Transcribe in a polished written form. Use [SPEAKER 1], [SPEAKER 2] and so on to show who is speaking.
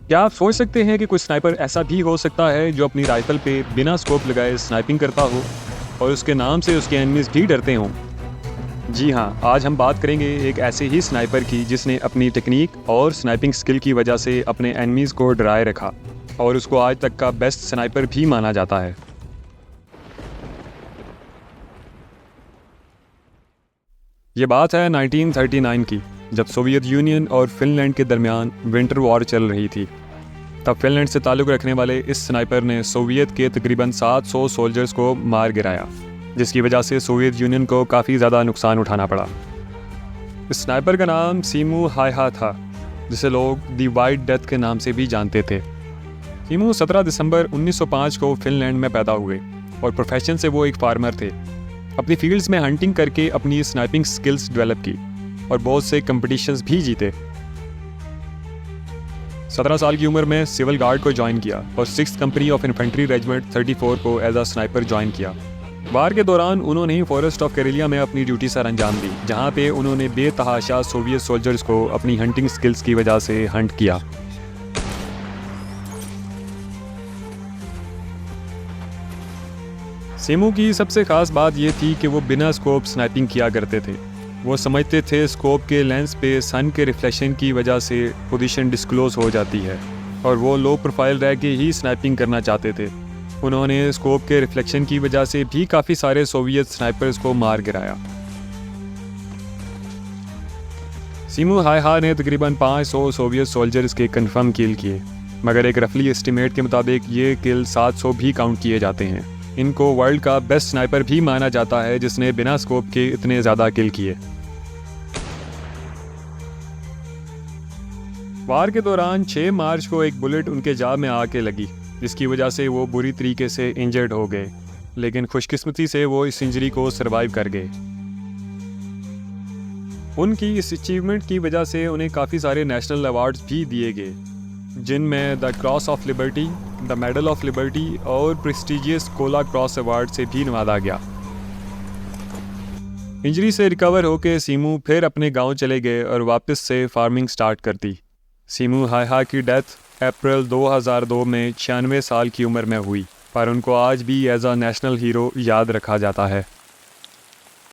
[SPEAKER 1] क्या आप सोच सकते हैं कि कोई स्नाइपर ऐसा भी हो सकता है जो अपनी राइफल पे बिना स्कोप लगाए स्नाइपिंग करता हो और उसके नाम से उसके एनिमीज भी डरते हों? जी हाँ, आज हम बात करेंगे एक ऐसे ही स्नाइपर की जिसने अपनी टेक्निक और स्नाइपिंग स्किल की वजह से अपने एनिमीज को डराए रखा और उसको आज तक का बेस्ट स्नाइपर भी माना जाता है। ये बात है 1939 की, जब सोवियत यूनियन और फिनलैंड के दरमियान विंटर वॉर चल रही थी। तब फिनलैंड से ताल्लुक़ रखने वाले इस स्नाइपर ने सोवियत के तकरीबन 700 सोल्जर्स को मार गिराया, जिसकी वजह से सोवियत यूनियन को काफ़ी ज़्यादा नुकसान उठाना पड़ा। इस स्नाइपर का नाम सीमू हायहा था, जिसे लोग दी वाइट डेथ के नाम से भी जानते थे। सीमू 17 दिसंबर 1905 को फिनलैंड में पैदा हुए और प्रोफेशन से वो एक फार्मर थे। अपनी फील्ड्स में हंटिंग करके अपनी स्नाइपिंग स्किल्स डेवलप की और बहुत से कंपटीशंस भी जीते। 17 साल की उम्र में सिविल गार्ड को ज्वाइन किया और 6th company of infantry regiment 34 को एज अ स्नाइपर ज्वाइन किया। वार के दौरान उन्होंने ही फॉरेस्ट ऑफ कैरेलिया में अपनी ड्यूटी सर अंजाम दी, जहां पे उन्होंने बेतहाशा सोवियत सोल्जर्स को अपनी हंटिंग स्किल्स की वजह से हंट किया। सीमू की सबसे खास बात यह थी कि वो बिना स्कोप स्नाइपिंग किया करते थे। वो समझते थे स्कोप के लेंस पे सन के रिफ्लेक्शन की वजह से पोजीशन डिस्क्लोज हो जाती है और वो लो प्रोफाइल रह के ही स्नाइपिंग करना चाहते थे। उन्होंने स्कोप के रिफ्लेक्शन की वजह से भी काफ़ी सारे सोवियत स्नाइपर्स को मार गिराया। सीमू हायहा ने तकरीबन 500 सोवियत सोल्जर्स के कंफर्म किल किए, मगर एक रफली एस्टिमेट के मुताबिक ये किल 700 भी काउंट किए जाते हैं। इनको वर्ल्ड का बेस्ट स्नाइपर भी माना जाता है जिसने बिना स्कोप के इतने ज़्यादा किल किए। वार के दौरान 6 मार्च को एक बुलेट उनके जाह में आके लगी, जिसकी वजह से वो बुरी तरीके से इंजर्ड हो गए, लेकिन खुशकिस्मती से वो इस इंजरी को सरवाइव कर गए। उनकी इस अचीवमेंट की वजह से उन्हें काफ़ी सारे नेशनल अवार्ड्स भी दिए गए, जिनमें the cross of liberty, the medal of liberty और प्रेस्टिजियस कोला क्रॉस अवार्ड से भी नवाजा गया। इंजरी से रिकवर होकर सीमू फिर अपने गांव चले गए और वापस से फार्मिंग स्टार्ट कर दी। सीमू हायहा की डेथ अप्रैल 2002 में 96 साल की उम्र में हुई, पर उनको आज भी एज अ नेशनल हीरो याद रखा जाता है।